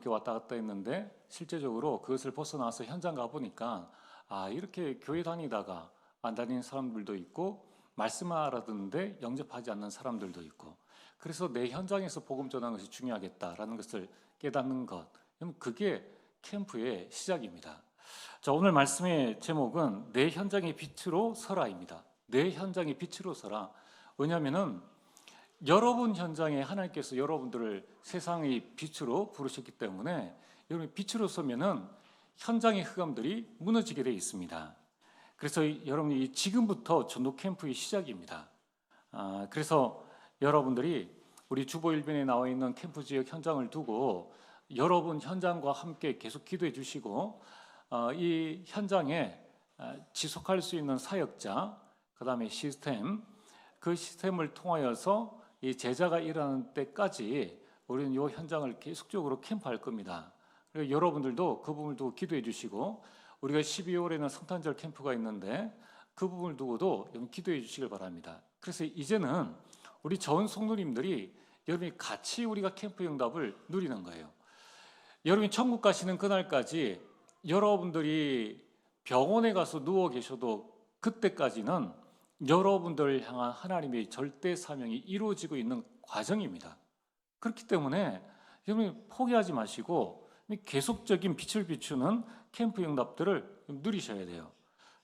이렇게 왔다 갔다 했는데 실제적으로 그것을 벗어나서 현장 가보니까 이렇게 교회 다니다가 안 다니는 사람들도 있고 말씀 알아듣는데 영접하지 않는 사람들도 있고 그래서 내 현장에서 복음 전하는 것이 중요하겠다라는 것을 깨닫는 것. 그게 캠프의 시작입니다. 자, 오늘 말씀의 제목은 내 현장의 빛으로 서라입니다. 내 현장의 빛으로 서라. 왜냐하면은 여러분 현장에 하나님께서 여러분들을 세상의 빛으로 부르셨기 때문에 여러분 빛으로 서면은 현장의 흑암들이 무너지게 되어 있습니다. 그래서 여러분이 지금부터 전도 캠프의 시작입니다. 그래서 여러분들이 우리 주보일변에 나와 있는 캠프 지역 현장을 두고 여러분 현장과 함께 계속 기도해 주시고 이 현장에 지속할 수 있는 사역자, 그 다음에 시스템, 그 시스템을 통하여서 이 제자가 일어나는 때까지 우리는 이 현장을 계속적으로 캠프할 겁니다. 그리고 여러분들도 그 부분을 두고 기도해 주시고 우리가 12월에는 성탄절 캠프가 있는데 그 부분을 두고도 기도해 주시길 바랍니다. 그래서 이제는 우리 전 성도님들이 여러분이 같이 우리가 캠프 응답을 누리는 거예요. 여러분이 천국 가시는 그날까지 여러분들이 병원에 가서 누워 계셔도 그때까지는 여러분들을 향한 하나님의 절대 사명이 이루어지고 있는 과정입니다. 그렇기 때문에 여러분 포기하지 마시고 계속적인 빛을 비추는 캠프 응답들을 누리셔야 돼요.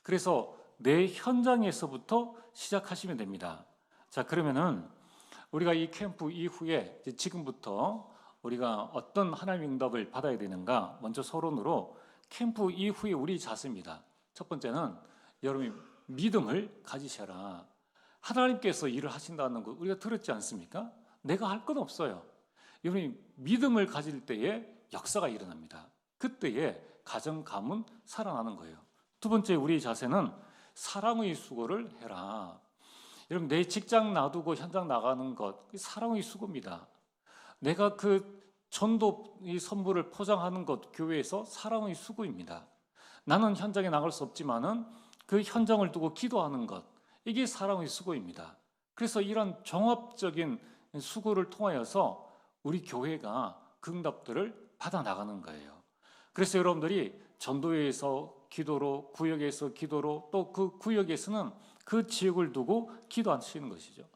그래서 내 현장에서부터 시작하시면 됩니다. 자, 그러면은 우리가 이 캠프 이후에 지금부터 우리가 어떤 하나님의 응답을 받아야 되는가? 먼저 서론으로 캠프 이후에 우리 자세입니다. 첫 번째는 여러분이 믿음을 가지셔라. 하나님께서 일을 하신다는 거 우리가 들었지 않습니까? 내가 할 건 없어요. 여러분이 믿음을 가질 때에 역사가 일어납니다. 그때에 가정, 가문 살아나는 거예요. 두 번째 우리 자세는 사랑의 수고를 해라. 여러분 내 직장 놔두고 현장 나가는 것 사랑의 수고입니다. 내가 그 전도 이 선물을 포장하는 것 교회에서 사랑의 수고입니다. 나는 현장에 나갈 수 없지만은 그 현장을 두고 기도하는 것 이게 사랑의 수고입니다. 그래서 이런 종합적인 수고를 통하여서 우리 교회가 그 응답들을 받아 나가는 거예요. 그래서 여러분들이 전도회에서 기도로 구역에서 기도로 또 그 구역에서는 그 지역을 두고 기도하시는 것이죠.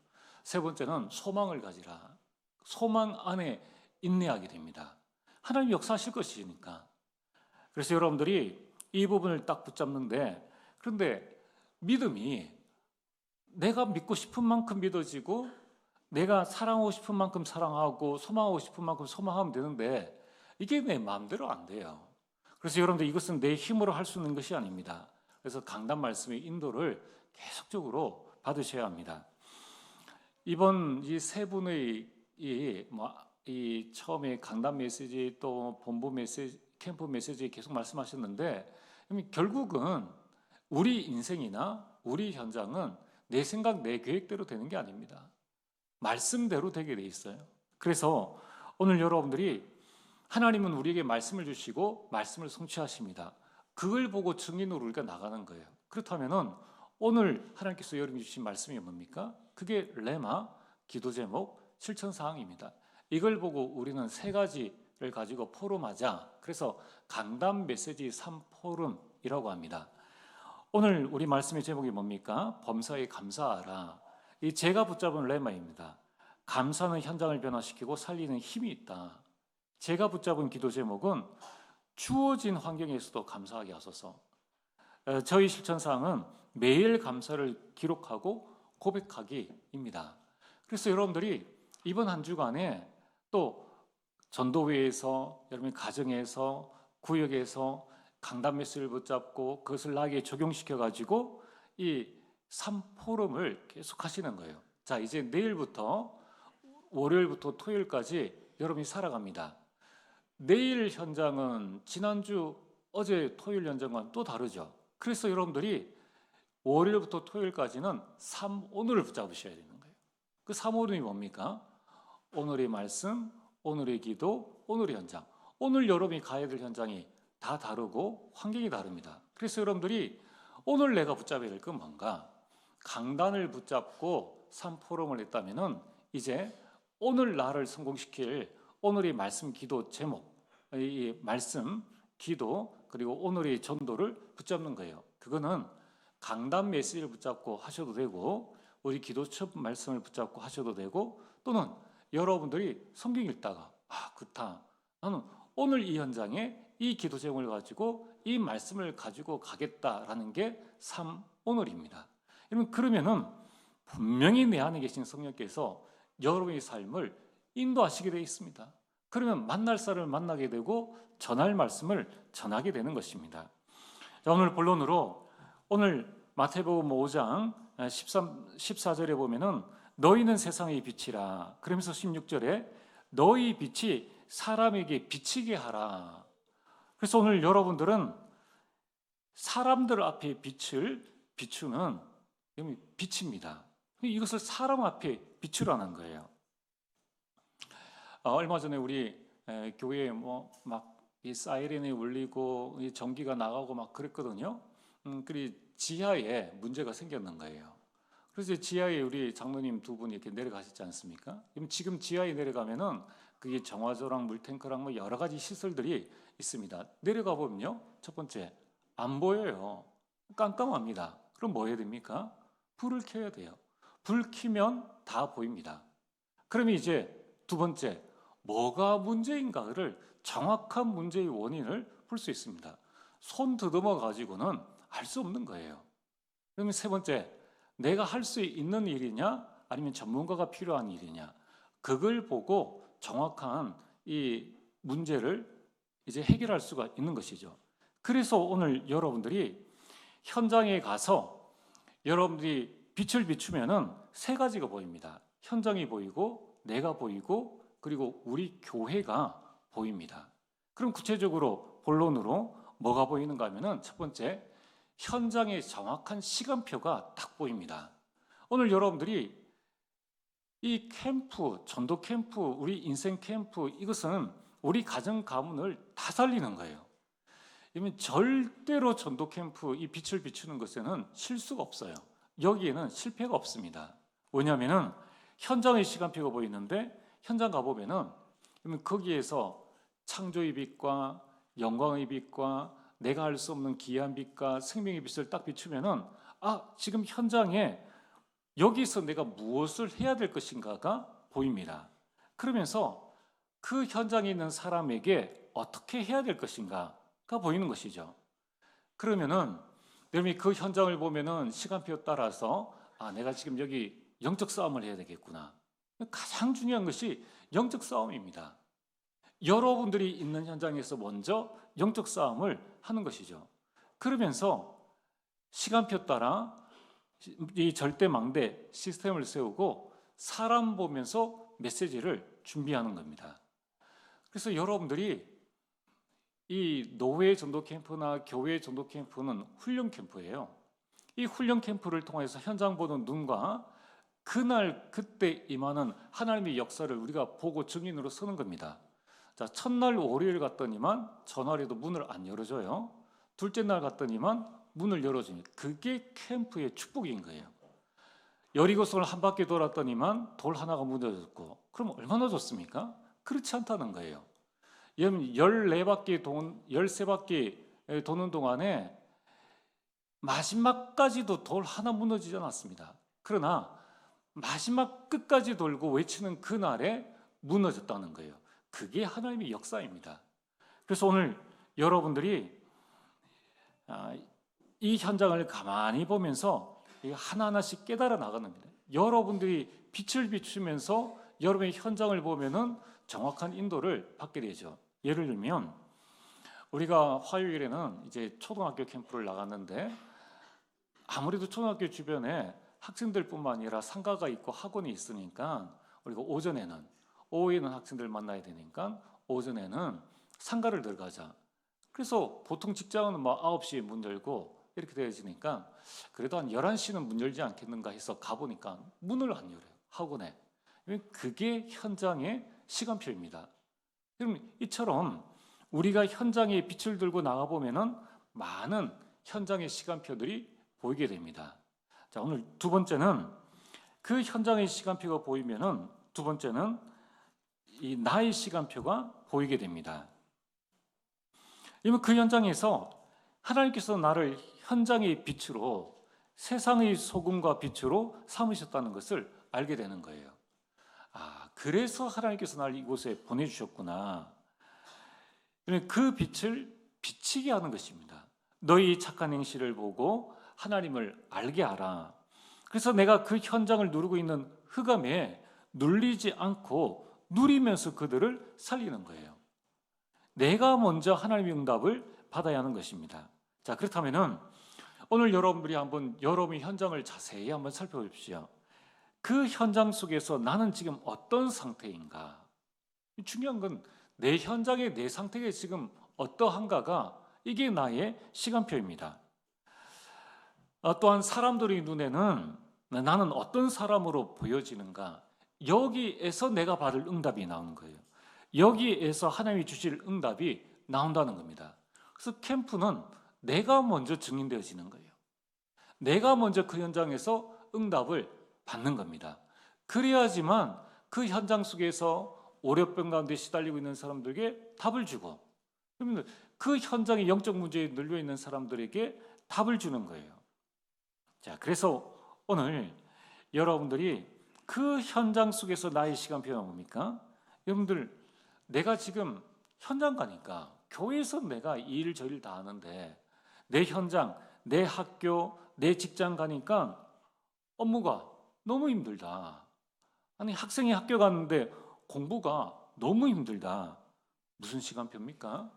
세 번째는 소망을 가지라. 소망 안에 인내하게 됩니다. 하나님 역사하실 것이니까. 그래서 여러분들이 이 부분을 딱 붙잡는데 그런데 믿음이 내가 믿고 싶은 만큼 믿어지고 내가 사랑하고 싶은 만큼 사랑하고 소망하고 싶은 만큼 소망하면 되는데 이게 내 마음대로 안 돼요. 그래서 여러분들 이것은 내 힘으로 할 수 있는 것이 아닙니다. 그래서 강단 말씀의 인도를 계속적으로 받으셔야 합니다. 이번 이 세 분의 이 처음에 강단 메시지 또 본부 메시지 캠프 메시지에 계속 말씀하셨는데 결국은 우리 인생이나 우리 현장은 내 생각 내 계획대로 되는 게 아닙니다. 말씀대로 되게 돼 있어요. 그래서 오늘 여러분들이 하나님은 우리에게 말씀을 주시고 말씀을 성취하십니다. 그걸 보고 증인으로 우리가 나가는 거예요. 그렇다면은 오늘 하나님께서 여러분이 주신 말씀이 뭡니까? 그게 레마, 기도 제목, 실천 사항입니다. 이걸 보고 우리는 세 가지를 가지고 포럼하자. 그래서 강단 메시지 3포럼이라고 합니다. 오늘 우리 말씀의 제목이 뭡니까? 범사에 감사하라. 이 제가 붙잡은 레마입니다. 감사는 현장을 변화시키고 살리는 힘이 있다. 제가 붙잡은 기도 제목은 주어진 환경에서도 감사하게 하소서. 저희 실천사항은 매일 감사를 기록하고 고백하기입니다. 그래서 여러분들이 이번 한 주간에 또 전도회에서 여러분 가정에서 구역에서 강단 메시지를 붙잡고 그것을 나에게 적용시켜 가지고 이 3포럼을 계속 하시는 거예요. 자, 이제 내일부터 월요일부터 토요일까지 여러분이 살아갑니다. 내일 현장은 지난주 어제 토요일 현장과는 또 다르죠. 그래서 여러분들이 월요일부터 토요일까지는 3오늘을 붙잡으셔야 되는 거예요. 그 3오늘이 뭡니까? 오늘의 말씀, 오늘의 기도, 오늘의 현장. 오늘 여러분이 가야 될 현장이 다 다르고 환경이 다릅니다. 그래서 여러분들이 오늘 내가 붙잡아야 될 건 뭔가? 강단을 붙잡고 3포럼을 했다면은 이제 오늘 나를 성공시킬 오늘의 말씀 기도 제목 이 말씀, 기도, 그리고 오늘의 전도를 붙잡는 거예요. 그거는 강단 메시지를 붙잡고 하셔도 되고, 우리 기도 첫 말씀을 붙잡고 하셔도 되고, 또는 여러분들이 성경 읽다가 그렇다, 나는 오늘 이 현장에 이 기도 제목을 가지고 이 말씀을 가지고 가겠다라는 게 오늘입니다. 여러분, 그러면은 분명히 내 안에 계신 성령께서 여러분의 삶을 인도하시게 되어 있습니다. 그러면 만날 사람을 만나게 되고 전할 말씀을 전하게 되는 것입니다. 자, 오늘 본론으로, 오늘 마태복음 5장 14절에 보면은 너희는 세상의 빛이라, 그러면서 16절에 너희 빛이 사람에게 비치게 하라. 그래서 오늘 여러분들은 사람들 앞에 빛을 비추는 빛입니다. 이것을 사람 앞에 비추라는 거예요. 얼마 전에 우리 교회에 막 이 사이렌이 울리고 이 전기가 나가고 막 그랬거든요. 그리 지하에 문제가 생겼는 거예요. 그래서 지하에 우리 장로님 두 분이 이렇게 내려가셨지 않습니까? 지금 지하에 내려가면은 그게 정화조랑 물탱크랑 뭐 여러 가지 시설들이 있습니다. 내려가 보면요, 첫 번째 안 보여요. 깜깜합니다. 그럼 뭐 해야 됩니까? 불을 켜야 돼요. 불 켜면 다 보입니다. 그러면 이제 두 번째, 뭐가 문제인가를 정확한 문제의 원인을 볼 수 있습니다. 손 더듬어 가지고는 알 수 없는 거예요. 그러면 세 번째, 내가 할 수 있는 일이냐 아니면 전문가가 필요한 일이냐, 그걸 보고 정확한 이 문제를 이제 해결할 수가 있는 것이죠. 그래서 오늘 여러분들이 현장에 가서 여러분들이 빛을 비추면은 세 가지가 보입니다. 현장이 보이고, 내가 보이고, 그리고 우리 교회가 보입니다. 그럼 구체적으로 본론으로 뭐가 보이는가 하면은, 첫 번째, 현장의 정확한 시간표가 딱 보입니다. 오늘 여러분들이 이 캠프, 전도 캠프, 우리 인생 캠프, 이것은 우리 가정 가문을 다 살리는 거예요. 이면 절대로 전도 캠프 이 빛을 비추는 것에는 실수가 없어요. 여기에는 실패가 없습니다. 왜냐하면은 현장의 시간표가 보이는데, 현장 가보면은 거기에서 창조의 빛과 영광의 빛과 내가 할 수 없는 기이한 빛과 생명의 빛을 딱 비추면은, 지금 현장에 여기서 내가 무엇을 해야 될 것인가가 보입니다. 그러면서 그 현장에 있는 사람에게 어떻게 해야 될 것인가가 보이는 것이죠. 그러면은 여러분이 그 현장을 보면은 시간표 따라서 내가 지금 여기 영적 싸움을 해야 되겠구나. 가장 중요한 것이 영적 싸움입니다. 여러분들이 있는 현장에서 먼저 영적 싸움을 하는 것이죠. 그러면서 시간표 따라 이 절대망대 시스템을 세우고 사람 보면서 메시지를 준비하는 겁니다. 그래서 여러분들이 이 노회 전도 캠프나 교회 전도 캠프는 훈련 캠프예요. 이 훈련 캠프를 통해서 현장 보는 눈과 그날 그때 임하는 하나님의 역사를 우리가 보고 증인으로 서는 겁니다. 자, 첫날 월요일 갔더니만 전날에도 문을 안 열어줘요. 둘째 날 갔더니만 문을 열어줍니다. 그게 캠프의 축복인 거예요. 여리고성을 한 바퀴 돌았더니만 돌 하나가 무너졌고, 그럼 얼마나 좋습니까? 그렇지 않다는 거예요. 14바퀴 13바퀴 도는 동안에 마지막까지도 돌 하나 무너지지 않았습니다. 그러나 마지막 끝까지 돌고 외치는 그날에 무너졌다는 거예요. 그게 하나님의 역사입니다. 그래서 오늘 여러분들이 이 현장을 가만히 보면서 하나하나씩 깨달아 나가는 겁니다. 여러분들이 빛을 비추면서 여러분의 현장을 보면은 정확한 인도를 받게 되죠. 예를 들면 우리가 화요일에는 이제 초등학교 캠프를 나갔는데, 아무래도 초등학교 주변에 학생들뿐만 아니라 상가가 있고 학원이 있으니까 우리가 오후에는 학생들 만나야 되니까 오전에는 상가를 들어가자. 그래서 보통 직장은 9시에 문 열고 이렇게 되어지니까 그래도 한 11시는 문 열지 않겠는가 해서 가보니까 문을 안 열어요, 학원에. 그게 현장의 시간표입니다. 그럼 이처럼 우리가 현장에 빛을 들고 나가보면은 많은 현장의 시간표들이 보이게 됩니다. 자, 오늘 두 번째는 그 현장의 시간표가 보이면은 두 번째는 이 나의 시간표가 보이게 됩니다. 이면 그 현장에서 하나님께서 나를 현장의 빛으로, 세상의 소금과 빛으로 삼으셨다는 것을 알게 되는 거예요. 아, 그래서 하나님께서 나를 이곳에 보내주셨구나. 그 빛을 비치게 하는 것입니다. 너희 착한 행실을 보고 하나님을 알게 하라. 그래서 내가 그 현장을 누르고 있는 흑암에 눌리지 않고 누리면서 그들을 살리는 거예요. 내가 먼저 하나님의 응답을 받아야 하는 것입니다. 자, 그렇다면은 오늘 여러분들이 한번 여러분의 현장을 자세히 한번 살펴보십시오. 그 현장 속에서 나는 지금 어떤 상태인가? 중요한 건 내 현장의 내 상태가 지금 어떠한가가 이게 나의 시간표입니다. 또한 사람들의 눈에는 나는 어떤 사람으로 보여지는가? 여기에서 내가 받을 응답이 나오는 거예요. 여기에서 하나님이 주실 응답이 나온다는 겁니다. 그래서 캠프는 내가 먼저 증인되어지는 거예요. 내가 먼저 그 현장에서 응답을 받는 겁니다. 그래야지만 그 현장 속에서 오랫병 가운데 시달리고 있는 사람들에게 답을 주고, 그러면 그 현장의 영적 문제에 눌려 있는 사람들에게 답을 주는 거예요. 자, 그래서 오늘 여러분들이 그 현장 속에서 나의 시간표가 뭡니까? 여러분들, 내가 지금 현장 가니까 교회에서 내가 이 일 저 일 다 하는데 내 현장, 내 학교, 내 직장 가니까 업무가 너무 힘들다. 아니, 학생이 학교 갔는데 공부가 너무 힘들다. 무슨 시간표입니까?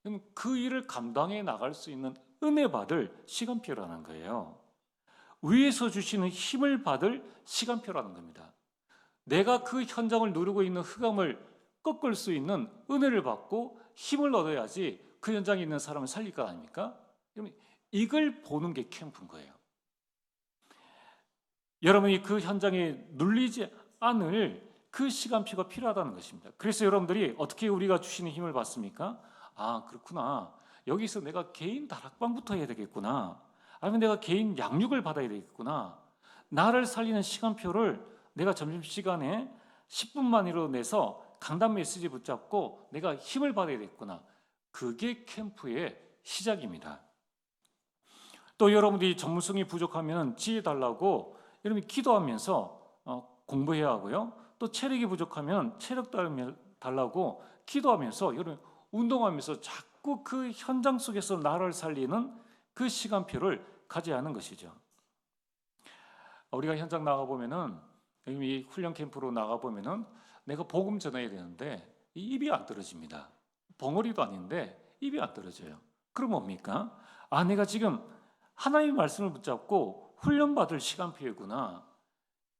그럼 그 일을 감당해 나갈 수 있는 은혜 받을 시간표라는 거예요. 위에서 주시는 힘을 받을 시간표라는 겁니다. 내가 그 현장을 누르고 있는 흑암을 꺾을 수 있는 은혜를 받고 힘을 얻어야지 그 현장에 있는 사람을 살릴 거 아닙니까? 이걸 보는 게 캠프인 거예요. 여러분이 그 현장에 눌리지 않을 그 시간표가 필요하다는 것입니다. 그래서 여러분들이 어떻게 우리가 주시는 힘을 받습니까? 아, 그렇구나. 여기서 내가 개인 다락방부터 해야 되겠구나. 아니면 내가 개인 양육을 받아야 되겠구나. 나를 살리는 시간표를 내가 점심시간에 10분만이라도 내서 강단 메시지 붙잡고 내가 힘을 받아야 되겠구나. 그게 캠프의 시작입니다. 또 여러분들이 전문성이 부족하면 지혜 달라고 여러분이 기도하면서 공부해야 하고요. 또 체력이 부족하면 체력 달라고 기도하면서 여러분 운동하면서 자꾸 그 현장 속에서 나를 살리는 그 시간표를 가져야 하는 것이죠. 우리가 현장 나가 보면은 이 훈련 캠프로 나가 보면은 내가 복음 전해야 되는데 이 입이 안 떨어집니다. 벙어리도 아닌데 입이 안 떨어져요. 그럼 뭡니까? 아, 내가 지금 하나님의 말씀을 붙잡고 훈련받을 시간표이구나.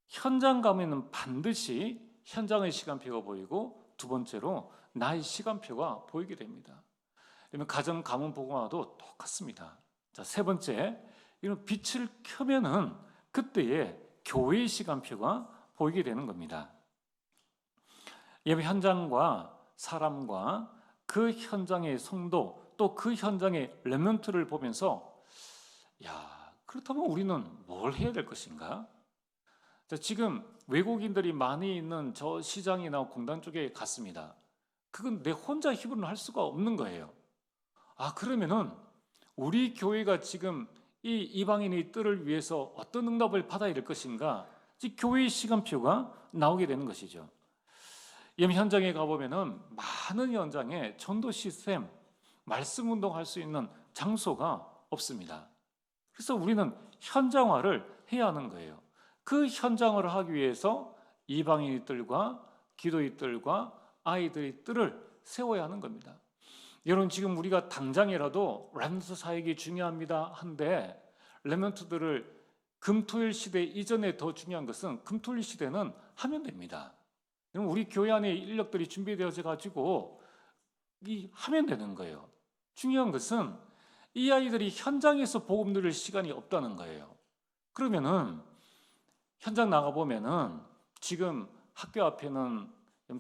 현장 가면은 반드시 현장의 시간표가 보이고, 두 번째로 나의 시간표가 보이게 됩니다. 그러면 가정 가문 복음화도 똑같습니다. 자, 세 번째, 이런 빛을 켜면은 그때의 교회의 시간표가 보이게 되는 겁니다. 예배 현장과 사람과 그 현장의 성도, 또 그 현장의 렘넌트를 보면서 야, 그렇다면 우리는 뭘 해야 될 것인가? 자, 지금 외국인들이 많이 있는 저 시장이나 공단 쪽에 갔습니다. 그건 내 혼자 힘으로는 할 수가 없는 거예요. 아, 그러면은 우리 교회가 지금 이 이방인의 뜰을 위해서 어떤 응답을 받아야 될 것인가? 교회의 시간표가 나오게 되는 것이죠. 예배 현장에 가보면은 많은 현장에 전도 시스템, 말씀 운동할 수 있는 장소가 없습니다. 그래서 우리는 현장화를 해야 하는 거예요. 그 현장화를 하기 위해서 이방인의 뜰과 기도의 뜰과 아이들의 뜰을 세워야 하는 겁니다. 여러분, 지금 우리가 당장이라도 렘넌트 사역이 중요합니다 한데, 렘넌트들을 금토일 시대 이전에 더 중요한 것은 금토일 시대는 하면 됩니다. 우리 교회 안에 인력들이 준비되어져 가지고 하면 되는 거예요. 중요한 것은 이 아이들이 현장에서 복음 누릴 시간이 없다는 거예요. 그러면은 현장 나가 보면은 지금 학교 앞에는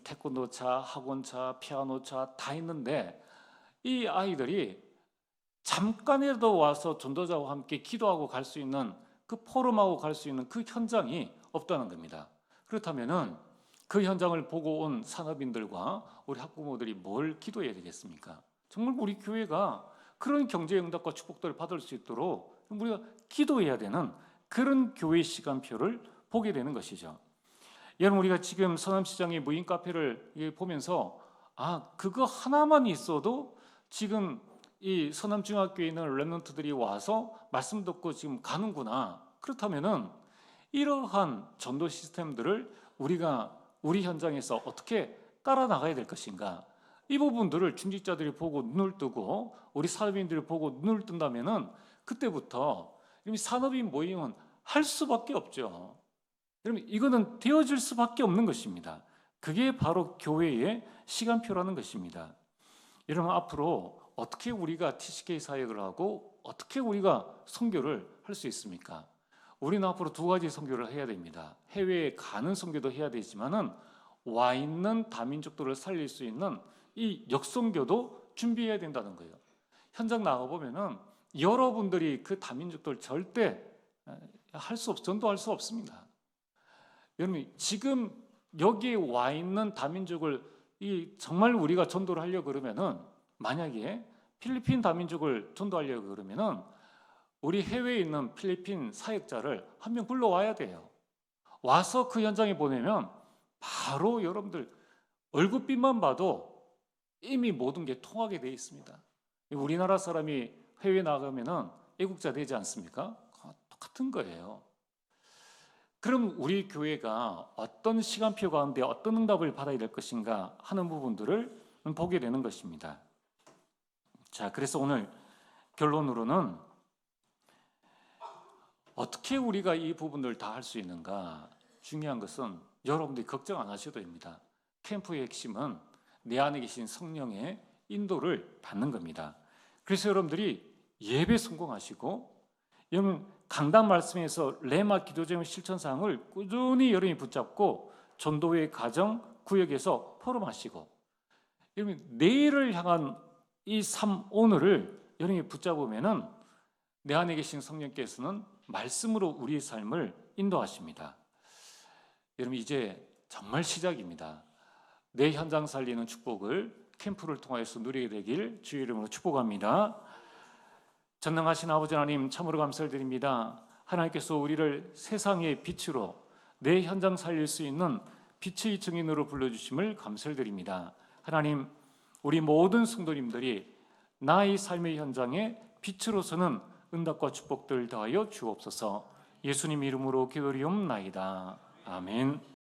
태권도차, 학원차, 피아노차 다 있는데 이 아이들이 잠깐이라도 와서 전도자와 함께 기도하고 갈 수 있는 그 포럼하고 갈 수 있는 그 현장이 없다는 겁니다. 그렇다면은 그 현장을 보고 온 산업인들과 우리 학부모들이 뭘 기도해야 되겠습니까? 정말 우리 교회가 그런 경제 응답과 축복들을 받을 수 있도록 우리가 기도해야 되는 그런 교회 시간표를 보게 되는 것이죠. 여러분, 우리가 지금 서남시장의 무인 카페를 보면서 그거 하나만 있어도 지금 이 서남중학교에 있는 랩런트들이 와서 말씀 듣고 지금 가는구나. 그렇다면은 이러한 전도 시스템들을 우리가 우리 현장에서 어떻게 따라 나가야 될 것인가? 이 부분들을 중직자들이 보고 눈을 뜨고 우리 산업인들이 보고 눈을 뜬다면은 그때부터 이미 산업인 모임은 할 수밖에 없죠. 여러분, 이거는 되어질 수밖에 없는 것입니다. 그게 바로 교회의 시간표라는 것입니다. 여러분, 앞으로 어떻게 우리가 TCK 사역을 하고 어떻게 우리가 선교를 할 수 있습니까? 우리는 앞으로 두 가지 선교를 해야 됩니다. 해외에 가는 선교도 해야 되지만은 와 있는 다민족들을 살릴 수 있는 이 역선교도 준비해야 된다는 거예요. 현장 나가 보면은 여러분들이 그 다민족들 절대 전도할 수 없습니다. 여러분, 지금 여기에 와 있는 다민족을 정말 우리가 전도를 하려고 그러면은, 만약에 필리핀 다민족을 전도하려고 그러면은 우리 해외에 있는 필리핀 사역자를 한 명 불러와야 돼요. 와서 그 현장에 보내면 바로 여러분들 얼굴빛만 봐도 이미 모든 게 통하게 돼 있습니다. 우리나라 사람이 해외 나가면은 애국자 되지 않습니까? 똑같은 거예요. 그럼 우리 교회가 어떤 시간표 가운데 어떤 응답을 받아야 될 것인가 하는 부분들을 보게 되는 것입니다. 자, 그래서 오늘 결론으로는 어떻게 우리가 이 부분을 다 할 수 있는가? 중요한 것은 여러분들이 걱정 안 하셔도 됩니다. 캠프의 핵심은 내 안에 계신 성령의 인도를 받는 겁니다. 그래서 여러분들이 예배 성공하시고, 여러분 강단 말씀에서 레마 기도제의 실천사항을 꾸준히 여러분이 붙잡고 전도회 가정 구역에서 포럼하시고, 여러분 내일을 향한 이 삶 오늘을 여러분이 붙잡으면은 내 안에 계신 성령께서는 말씀으로 우리의 삶을 인도하십니다. 여러분, 이제 정말 시작입니다. 내 현장 살리는 축복을 캠프를 통해서 누리게 되길 주의 이름으로 축복합니다. 전능하신 아버지 하나님, 참으로 감사를 드립니다. 하나님께서 우리를 세상의 빛으로 내 현장 살릴 수 있는 빛의 증인으로 불러주심을 감사를 드립니다. 하나님, 우리 모든 성도님들이 나의 삶의 현장에 빛으로서는 응답과 축복들 더하여 주옵소서. 예수님 이름으로 기도리옵나이다. 아멘.